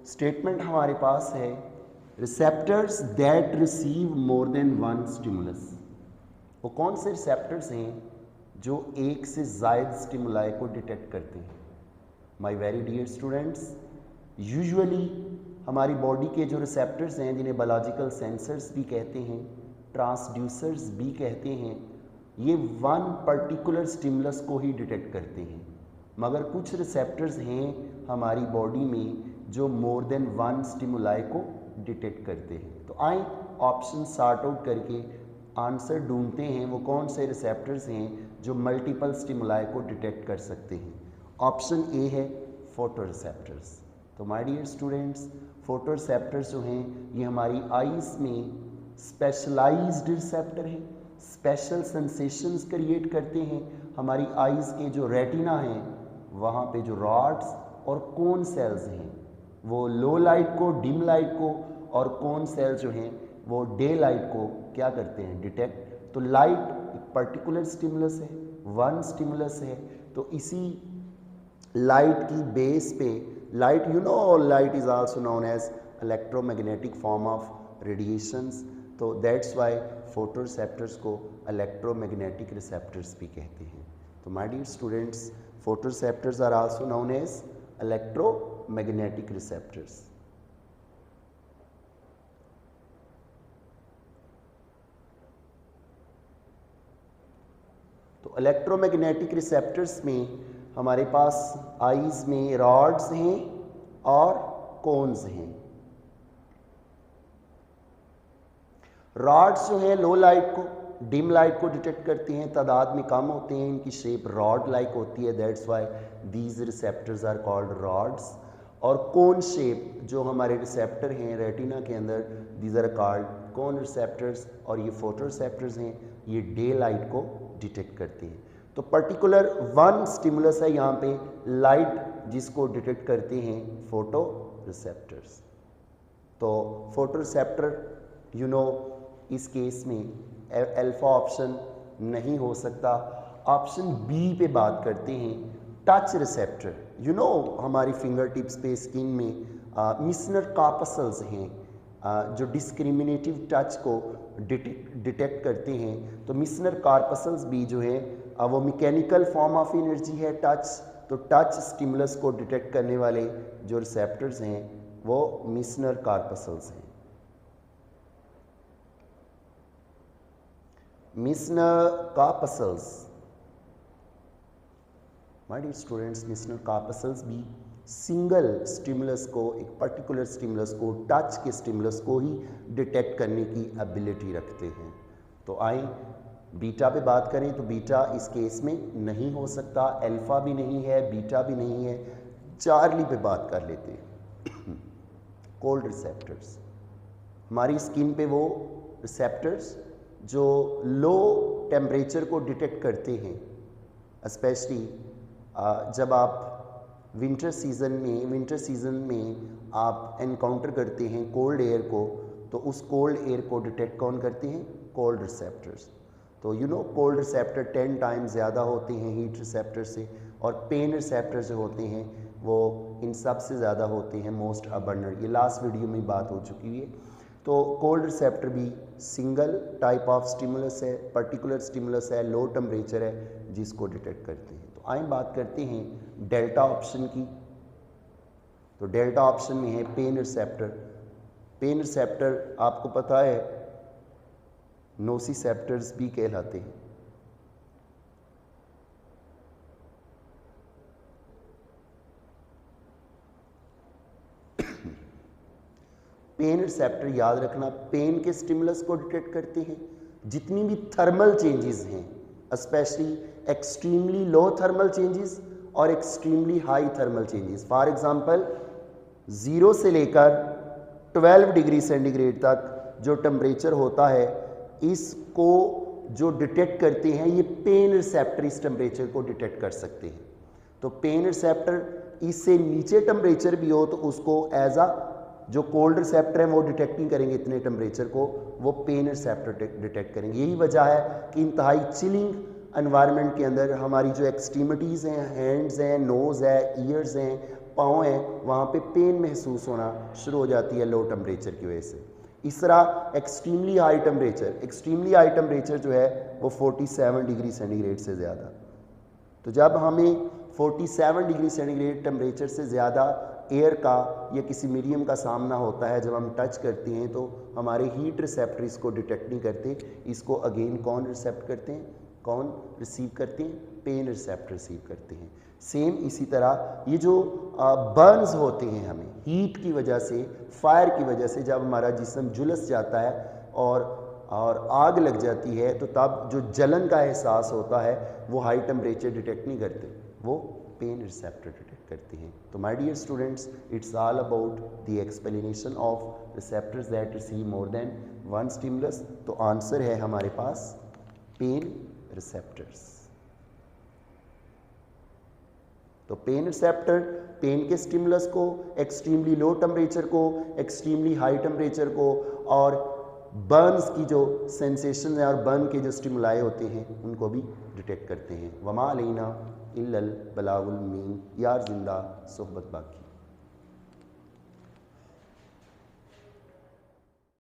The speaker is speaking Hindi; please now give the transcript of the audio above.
स्टेटमेंट हमारे पास है receptors that receive more than one stimulus. वो कौन से रिसेप्टर्स हैं जो एक से ज़ायद स्टिमुलाई को डिटेक्ट करते हैं? My very dear students, usually हमारी बॉडी के जो रिसेप्टर्स हैं जिन्हें बायोलॉजिकल सेंसर्स भी कहते हैं, ट्रांसड्यूसर्स भी कहते हैं, ये वन पर्टिकुलर स्टिमुलस को ही डिटेक्ट करते हैं। मगर कुछ रिसेप्टर्स हैं हमारी बॉडी में जो मोर देन वन स्टिमुलाई को डिटेक्ट करते हैं। तो आए ऑप्शन सॉर्ट आउट करके आंसर ढूंढते हैं वो कौन से रिसेप्टर्स हैं जो मल्टीपल स्टिमुलाई को डिटेक्ट कर सकते हैं। ऑप्शन ए है फोटो रिसेप्टर्स। तो my dear students, photo receptors जो हैं ये हमारी आईज में स्पेशलाइज्ड रिसेप्टर हैं, स्पेशल सेंसेशंस क्रिएट करते हैं। हमारी आईज के जो रेटिना हैं वहाँ पे जो रॉड्स और कोन सेल्स हैं वो लो लाइट को, डिम लाइट को, और कोन सेल्स जो हैं वो डे लाइट को क्या करते हैं? डिटेक्ट। तो लाइट एक पर्टिकुलर स्टिमुलस है, वन स्टिमुलस है, तो इसी लाइट की बेस पे light, light is also known as electromagnetic form of radiations. तो दैट्स वाई फोटो रिसेप्टर्स को इलेक्ट्रोमैग्नेटिक रिसेप्टर्स भी कहते हैं। तो my dear students, photo receptors are also known as electromagnetic receptors. तो इलेक्ट्रोमैग्नेटिक रिसेप्टर्स में हमारे पास आईज में रॉड्स हैं और कोन्स हैं। रॉड्स जो हैं लो लाइट को, डिम लाइट को डिटेक्ट करती हैं, तादाद में कम होते हैं, इनकी शेप रॉड लाइक होती है, that's why these receptors are called rods. और कोन शेप जो हमारे रिसेप्टर हैं रेटिना के अंदर, these are called cone receptors. और ये फोटो रिसेप्टर्स हैं, ये डे लाइट को डिटेक्ट करते हैं। तो पर्टिकुलर वन स्टिमुलस है यहाँ पे लाइट जिसको डिटेक्ट करते हैं फोटो रिसेप्टर्स। तो फोटो रिसेप्टर इस केस में अल्फा ऑप्शन नहीं हो सकता। ऑप्शन बी पे बात करते हैं, टच रिसेप्टर। हमारी फिंगर टिप्स पे स्किन में मिसनर कार्पसल्स हैं जो डिस्क्रिमिनेटिव टच को डिटेक्ट करते हैं। तो मिसनर कार्पसल्स भी जो है वो मैकेनिकल फॉर्म ऑफ एनर्जी है टच। तो टच स्टिमुलस को डिटेक्ट करने वाले जो रिसेप्टर्स हैं वो मिसनर कार्पसल्स हैं। Meissner corpuscles, my dear students, Meissner corpuscles भी सिंगल स्टिमुलस को, एक पर्टिकुलर स्टिमुलस को, टच के स्टिमुलस को ही डिटेक्ट करने की एबिलिटी रखते हैं। तो आए बीटा पे बात करें तो बीटा इस केस में नहीं हो सकता, अल्फा भी नहीं है, बीटा भी नहीं है। चार्ली पे बात कर लेते हैं, कोल्ड रिसेप्टर्स। हमारी स्किन पे वो रिसेप्टर्स जो लो टेम्परेचर को डिटेक्ट करते हैं, स्पेशली जब आप विंटर सीज़न में आप एनकाउंटर करते हैं कोल्ड एयर को, तो उस कोल्ड एयर को डिटेक्ट कौन करते हैं? Cold receptors. तो कोल्ड रिसेप्टर 10 टाइम्स ज़्यादा होते हैं हीट रिसेप्टर से, और पेन रिसेप्टर जो होते हैं वो इन सब से ज़्यादा होते हैं, मोस्ट अबंडेंट। ये लास्ट वीडियो में बात हो चुकी है। तो कोल्ड रिसेप्टर भी सिंगल टाइप ऑफ स्टिमुलस है, पर्टिकुलर स्टिमुलस है, लो टेम्परेचर है जिसको डिटेक्ट करते हैं। तो आइए बात करते हैं डेल्टा ऑप्शन की। तो डेल्टा ऑप्शन में है पेन रिसेप्टर। पेन रिसेप्टर आपको पता है नोसिसेप्टर्स भी कहलाते हैं। पेन रिसेप्टर याद रखना, पेन के स्टिमुलस को डिटेक्ट करते हैं। जितनी भी थर्मल चेंजेस हैं, specially extremely low thermal changes और extremely high thermal changes, for example 0 से लेकर 12 डिग्री सेंटीग्रेड तक जो टेम्परेचर होता है, इसको जो डिटेक्ट करते हैं ये पेन रिसेप्टर इस टेम्परेचर को डिटेक्ट कर सकते हैं। तो पेन रिसेप्टर इससे नीचे टेम्परेचर भी हो तो उसको एज अ जो कोल्ड रिसेप्टर है वो डिटेक्ट नहीं करेंगे, इतने टेम्परेचर को वो पेन रिसेप्टर डिटेक्ट करेंगे। यही वजह है कि इंतहाई चिलिंग एनवायरनमेंट के अंदर हमारी जो एक्सट्रीमिटीज़ हैं, हैंड्स हैं, नोज़ है, ईयर्स हैं, पाँव है वहाँ पे पेन महसूस होना शुरू हो जाती है लो टेम्परेचर की वजह से। इस तरह एक्सट्रीमली हाई टेम्परेचर जो है वो 47 डिग्री सेंटीग्रेड से ज़्यादा। तो जब हमें 47 डिग्री सेंटीग्रेड टेम्परेचर से ज़्यादा एयर का या किसी मीडियम का सामना होता है, जब हम टच करते हैं तो हमारे हीट रिसेप्टर इसको डिटेक्ट नहीं करते। इसको अगेन कौन रिसेप्ट करते हैं, कौन रिसीव करते हैं, पेन रिसेप्टर रिसीव करते हैं। सेम इसी तरह ये जो बर्न्स होते हैं हमें हीट की वजह से, फायर की वजह से, जब हमारा जिस्म झुलस जाता है और आग लग जाती है तो तब जो जलन का एहसास होता है वो हाई टेम्परेचर डिटेक्ट नहीं करते, वो पेन रिसेप्टर डिटेक्ट करते हैं। तो my dear students, it's all about the explanation of receptors that receive more than one stimulus. तो आंसर है हमारे पास पेन रिसेप्टर्स। तो पेन रिसेप्टर पेन के स्टिमुलस को, एक्सट्रीमली लो टेम्परेचर को, एक्सट्रीमली हाई टेम्परेचर को और बर्न्स की जो सेंसेशन है और बर्न के जो स्टिमुलाई होते हैं उनको भी डिटेक्ट करते हैं। वमा अलैना इल्लल बलागुल मुबीन। यार जिंदा सोहबत बाकी।